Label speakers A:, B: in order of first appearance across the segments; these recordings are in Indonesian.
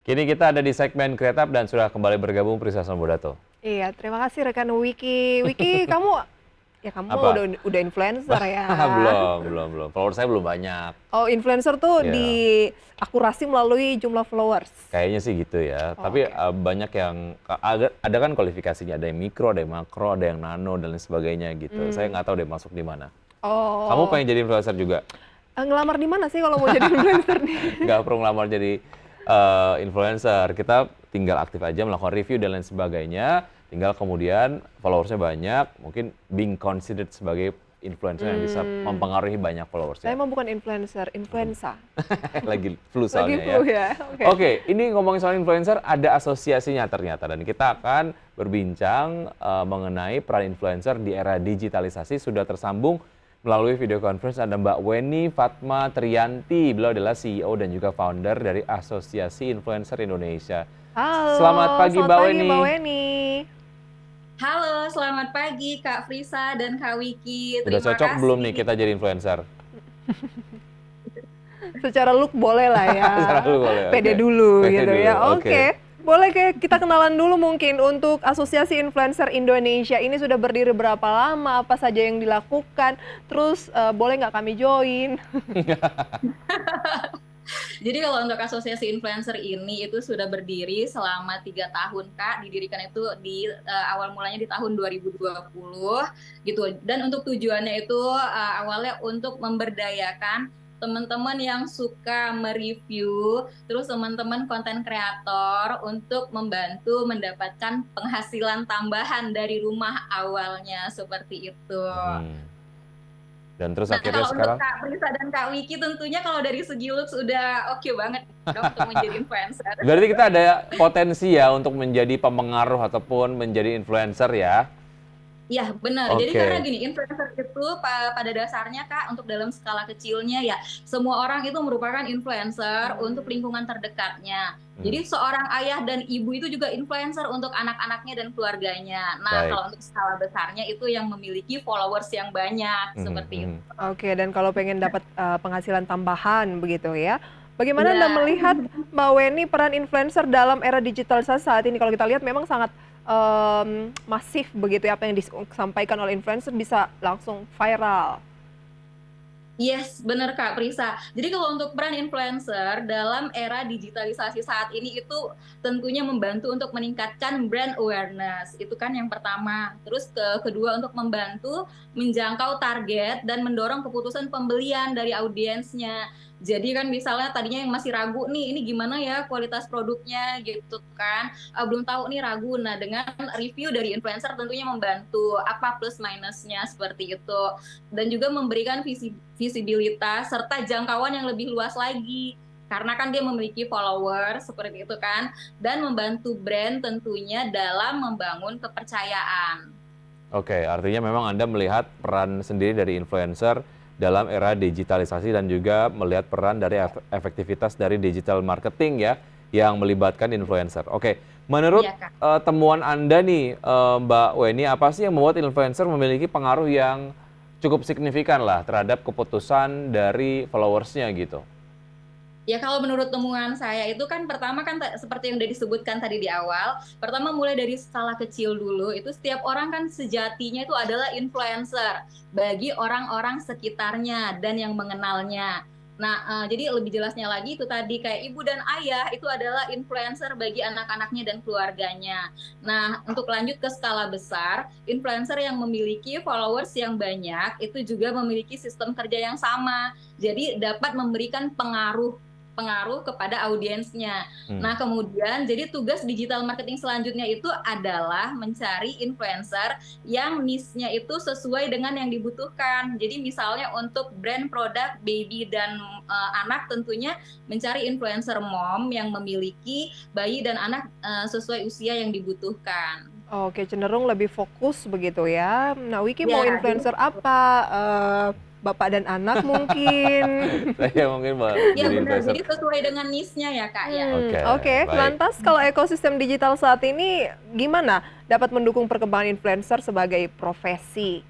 A: Kini kita ada di segmen Kreatif dan sudah kembali bergabung Prisa Sambodato.
B: Iya, terima kasih rekan Wiki. Wiki, kamu
A: Apa?
B: udah influencer ya.
A: Belum. Follower saya belum banyak.
B: Oh, influencer tuh
A: Ya,
B: diakurasi melalui jumlah followers.
A: kayaknya sih gitu ya.
B: Oh,
A: Tapi
B: oke.
A: banyak yang ada kan kualifikasinya, ada yang mikro, ada yang makro, ada yang nano dan lain sebagainya gitu. Saya nggak tahu deh masuk di mana. Kamu
B: Oh,
A: pengen jadi influencer juga?
B: ngelamar di mana sih kalau mau jadi influencer nih?
A: Nggak perlu ngelamar jadi influencer. Kita tinggal aktif aja melakukan review dan lain sebagainya. Tinggal kemudian followersnya banyak, mungkin being considered sebagai influencer yang bisa mempengaruhi banyak
B: Saya
A: followersnya.
B: mah bukan influencer, influenza.
A: Lagi flu
B: Lagi
A: soalnya ya.
B: flu ya. Oke.
A: Oke, ini ngomongin soal influencer, ada asosiasinya ternyata. Dan kita akan berbincang mengenai peran influencer di era digitalisasi. Sudah tersambung melalui video conference ada Mbak Weni Fatma Triyanti. Beliau adalah CEO dan juga founder dari Asosiasi Influencer Indonesia. Selamat
B: Halo,
A: pagi
B: selamat
A: Mbak
B: pagi
A: Weni.
B: Mbak Weni.
C: Halo, selamat pagi Kak Frisa dan Kak Wiki.
A: Udah
C: Terima
A: cocok belum nih
C: kasih.
A: kita jadi influencer?
B: Secara look boleh lah ya.
A: Secara look boleh,
B: Pede
A: oke.
B: dulu
A: Pede
B: gitu
A: dulu,
B: ya.
A: oke.
B: Oke. Boleh kita kenalan dulu mungkin untuk Asosiasi Influencer Indonesia ini sudah berdiri berapa lama, apa saja yang dilakukan, terus boleh nggak kami join?
C: Jadi kalau untuk asosiasi influencer ini itu sudah berdiri selama 3 tahun Kak. Didirikan itu di awal mulanya di tahun 2020 gitu. Dan untuk tujuannya itu awalnya untuk memberdayakan teman-teman yang suka mereview, terus teman-teman konten kreator untuk membantu mendapatkan penghasilan tambahan dari rumah awalnya seperti itu.
A: Hmm. Dan terus
C: Nah,
A: akhirnya
C: kalau untuk
A: sekarang,
C: Kak Prisa dan Kak Wiki tentunya kalau dari segi looks udah oke banget dong untuk menjadi influencer.
A: berarti kita ada potensi ya untuk menjadi pemengaruh ataupun menjadi influencer ya.
C: Iya, benar. Jadi karena
A: Oke.
C: gini, influencer itu pada dasarnya Kak, untuk dalam skala kecilnya ya, semua orang itu merupakan influencer untuk lingkungan terdekatnya.
A: Hmm,
C: Jadi seorang ayah dan ibu itu juga influencer untuk anak-anaknya dan keluarganya. Nah,
A: baik.
C: kalau untuk skala besarnya itu yang memiliki followers yang banyak,
A: Mhm,
C: seperti itu.
A: mhm.
B: Oke, dan kalau pengen dapat penghasilan tambahan begitu ya. Bagaimana Anda
C: Iya.
B: melihat Mbak Weni peran influencer dalam era digitalisasi saat ini? Kalau kita lihat memang sangat masif begitu ya, apa yang disampaikan oleh influencer bisa langsung viral.
C: Yes, benar Kak Prisa. Jadi kalau untuk peran influencer dalam era digitalisasi saat ini itu tentunya membantu untuk meningkatkan brand awareness. Itu kan yang pertama. Terus kedua untuk membantu menjangkau target dan mendorong keputusan pembelian dari audiensnya. Jadi kan misalnya tadinya yang masih ragu nih, ini gimana ya kualitas produknya gitu kan. Belum tahu nih ragu. Nah, dengan review dari influencer tentunya membantu apa plus minusnya seperti itu. Dan juga memberikan visibilitas serta jangkauan yang lebih luas lagi karena kan dia memiliki follower seperti itu kan, dan membantu brand tentunya dalam membangun kepercayaan.
A: Oke, artinya memang Anda melihat peran sendiri dari influencer dalam era digitalisasi dan juga melihat peran dari efektivitas dari digital marketing ya yang melibatkan influencer. Oke, menurut
C: Iya Kak.
A: temuan Anda nih Mbak Weni, apa sih yang membuat influencer memiliki pengaruh yang cukup signifikan lah terhadap keputusan dari followersnya gitu?
C: Ya kalau menurut temuan saya itu kan pertama kan seperti yang udah disebutkan tadi di awal, pertama mulai dari skala kecil dulu, itu setiap orang kan sejatinya itu adalah influencer bagi orang-orang sekitarnya dan yang mengenalnya. Nah, jadi lebih jelasnya lagi itu tadi kayak ibu dan ayah itu adalah influencer bagi anak-anaknya dan keluarganya. Nah, untuk lanjut ke skala besar, influencer yang memiliki followers yang banyak itu juga memiliki sistem kerja yang sama. Jadi dapat memberikan pengaruh kepada audiensnya.
A: Hmm.
C: Nah, kemudian jadi tugas digital marketing selanjutnya itu adalah mencari influencer yang niche-nya itu sesuai dengan yang dibutuhkan. Jadi misalnya untuk brand produk baby dan anak tentunya mencari influencer mom yang memiliki bayi dan anak sesuai usia yang dibutuhkan.
B: Oke, cenderung lebih fokus begitu ya. Nah, Wiki mau
C: Ya,
B: influencer apa? Bapak dan anak mungkin.
A: Saya mungkin Mbak
C: ya
A: jadi
C: benar.
A: influencer.
C: Jadi sesuai dengan niche-nya ya, Kak ya.
A: Oke,
B: Oke.
A: baik.
B: Lantas kalau ekosistem digital saat ini gimana dapat mendukung perkembangan influencer sebagai profesi?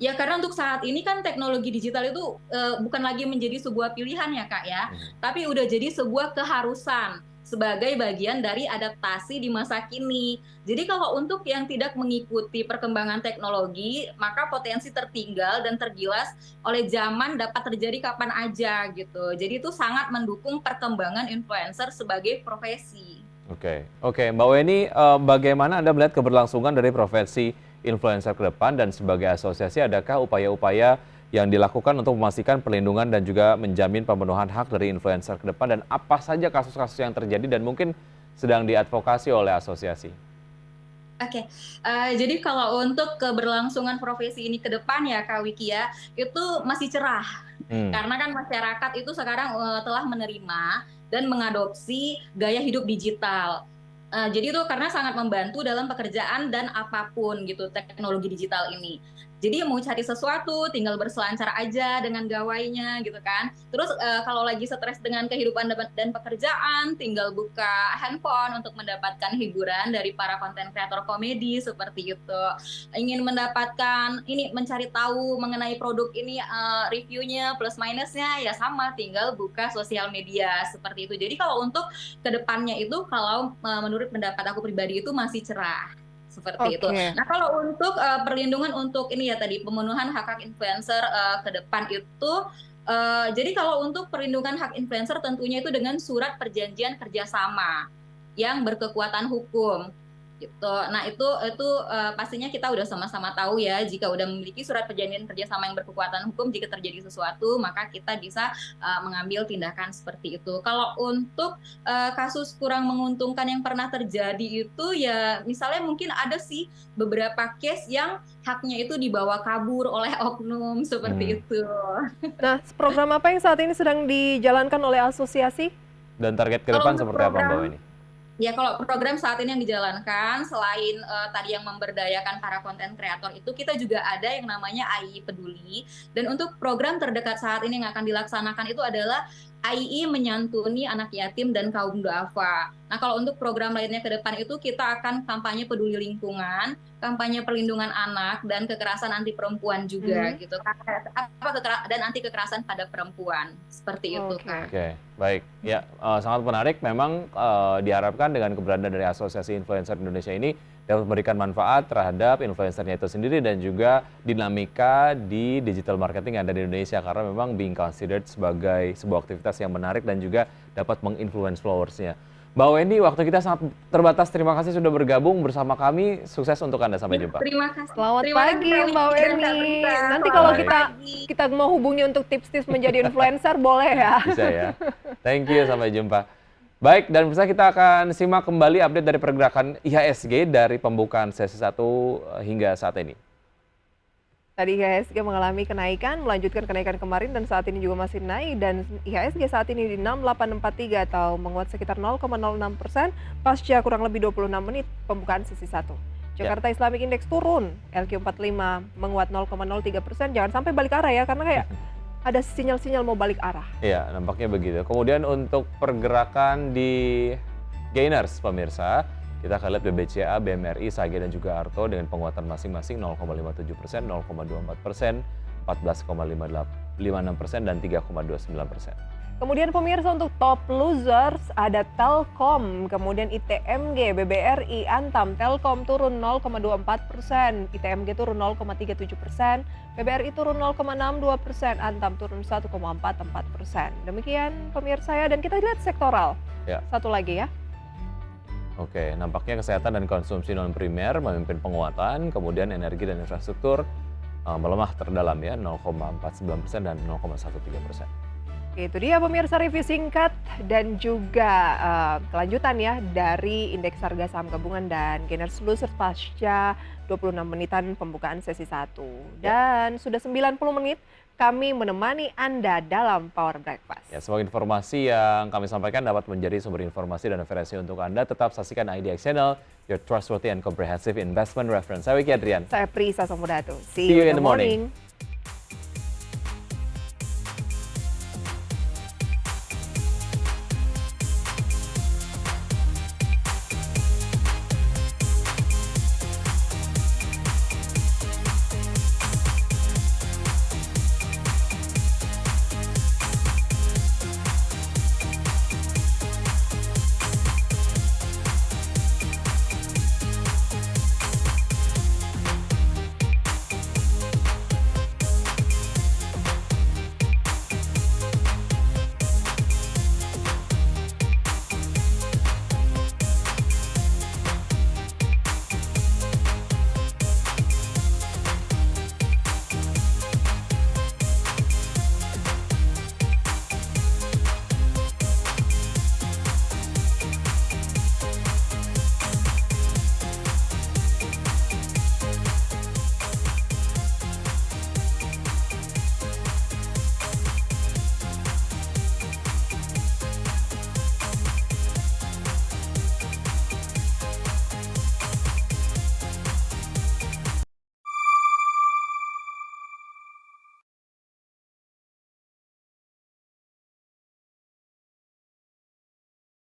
C: Ya karena untuk saat ini kan teknologi digital itu bukan lagi menjadi sebuah pilihan ya Kak ya, tapi udah jadi sebuah keharusan sebagai bagian dari adaptasi di masa kini. Jadi kalau untuk yang tidak mengikuti perkembangan teknologi, maka potensi tertinggal dan tergilas oleh zaman dapat terjadi kapan aja gitu. Jadi itu sangat mendukung perkembangan influencer sebagai profesi.
A: Oke, oke, Mbak Weni, bagaimana Anda melihat keberlangsungan dari profesi influencer ke depan dan sebagai asosiasi adakah upaya-upaya yang dilakukan untuk memastikan perlindungan dan juga menjamin pemenuhan hak dari influencer ke depan dan apa saja kasus-kasus yang terjadi dan mungkin sedang diadvokasi oleh asosiasi?
C: Oke, jadi kalau untuk keberlangsungan profesi ini ke depan ya Kak Wiki ya, itu masih cerah.
A: Hmm,
C: Karena kan masyarakat itu sekarang telah menerima dan mengadopsi gaya hidup digital. Jadi itu karena sangat membantu dalam pekerjaan dan apapun gitu teknologi digital ini. Jadi mau cari sesuatu tinggal berselancar aja dengan gawainya gitu kan. Terus kalau lagi stres dengan kehidupan dan pekerjaan, tinggal buka handphone untuk mendapatkan hiburan dari para konten kreator komedi seperti itu. Ingin mendapatkan ini mencari tahu mengenai produk ini reviewnya plus minusnya ya sama tinggal buka sosial media seperti itu. Jadi kalau untuk kedepannya itu kalau menurut pendapat aku pribadi itu masih cerah seperti itu.
B: Oke.
C: Nah kalau untuk perlindungan untuk ini ya tadi pemenuhan hak-hak influencer ke depan itu jadi kalau untuk perlindungan hak influencer tentunya itu dengan surat perjanjian kerjasama yang berkekuatan hukum gitu. Nah itu pastinya kita udah sama-sama tahu ya jika udah memiliki surat perjanjian kerjasama yang berkekuatan hukum jika terjadi sesuatu maka kita bisa mengambil tindakan seperti itu. Kalau untuk kasus kurang menguntungkan yang pernah terjadi itu ya misalnya mungkin ada sih beberapa case yang haknya itu dibawa kabur oleh oknum seperti itu.
B: Nah, program apa yang saat ini sedang dijalankan oleh asosiasi?
A: dan target ke
C: Kalau
A: depan
C: untuk
A: seperti apa Mbak
C: program
A: Weni?
C: Ya kalau program saat ini yang dijalankan selain tadi yang memberdayakan para konten kreator itu kita juga ada yang namanya AII Peduli dan untuk program terdekat saat ini yang akan dilaksanakan itu adalah AII menyantuni anak yatim dan kaum duafa. Nah kalau untuk program lainnya ke depan itu kita akan kampanye peduli lingkungan, kampanye perlindungan anak dan kekerasan anti perempuan juga gitu. Dan anti kekerasan pada perempuan seperti itu
B: Oke.
C: Kak.
A: Oke, baik. Ya, sangat menarik. Memang diharapkan dengan keberadaan dari Asosiasi Influencer Indonesia ini dapat memberikan manfaat terhadap influencernya itu sendiri dan juga dinamika di digital marketing yang ada di Indonesia karena memang being considered sebagai sebuah aktivitas yang menarik dan juga dapat menginfluence followersnya. Mbak Weni, waktu kita sangat terbatas. Terima kasih sudah bergabung bersama kami. Sukses untuk Anda. Sampai jumpa.
C: Terima kasih.
B: Selamat
C: Terima kasih,
B: pagi
C: Kak
B: Mbak
C: Wiki dan Kak
B: Weni.
C: Prita.
B: Nanti
C: Selamat
B: kalau
A: Baik.
C: pagi.
B: kita mau hubungi untuk tips-tips menjadi influencer boleh ya.
A: Bisa ya. Thank you, sampai jumpa. Baik, dan bisa kita akan simak kembali update dari pergerakan IHSG dari pembukaan sesi 1 hingga saat ini.
B: Tadi IHSG mengalami kenaikan, melanjutkan kenaikan kemarin dan saat ini juga masih naik dan IHSG saat ini di 6843 atau menguat sekitar 0,06% pasca kurang lebih 26 menit pembukaan sesi 1. Jakarta Islamic Index turun, LQ45 menguat 0,03%, jangan sampai balik arah ya karena kayak ada sinyal-sinyal mau balik arah.
A: Iya, nampaknya begitu. Kemudian untuk pergerakan di gainers, pemirsa, kita akan lihat BBCA, BMRI, SAGE, dan juga ARTO dengan penguatan masing-masing 0,57%, 0,24%, 14,56% dan 3,29%.
B: Kemudian pemirsa untuk top losers ada Telkom, kemudian ITMG, BBRI, Antam. Telkom turun 0,24%, ITMG turun 0,37%, BBRI turun 0,62%, Antam turun 1,44%. Demikian pemirsa ya, dan kita lihat sektoral.
A: Ya.
B: Satu lagi ya.
A: Oke, nampaknya kesehatan dan konsumsi non-primer memimpin penguatan, kemudian energi dan infrastruktur melemah terdalam ya, 0,49% dan 0,13%.
B: Itu dia pemirsa review singkat dan juga kelanjutan ya dari indeks harga saham gabungan dan gainers losers pasca 26 menitan pembukaan sesi 1. Dan sudah 90 menit kami menemani Anda dalam Power Breakfast.
A: Ya, semua informasi yang kami sampaikan dapat menjadi sumber informasi dan referensi untuk Anda. Tetap saksikan IDX Channel, your trustworthy and comprehensive investment reference. Saya Wiki Adrian.
B: Saya Prisa Samudatu.
A: See you in the morning.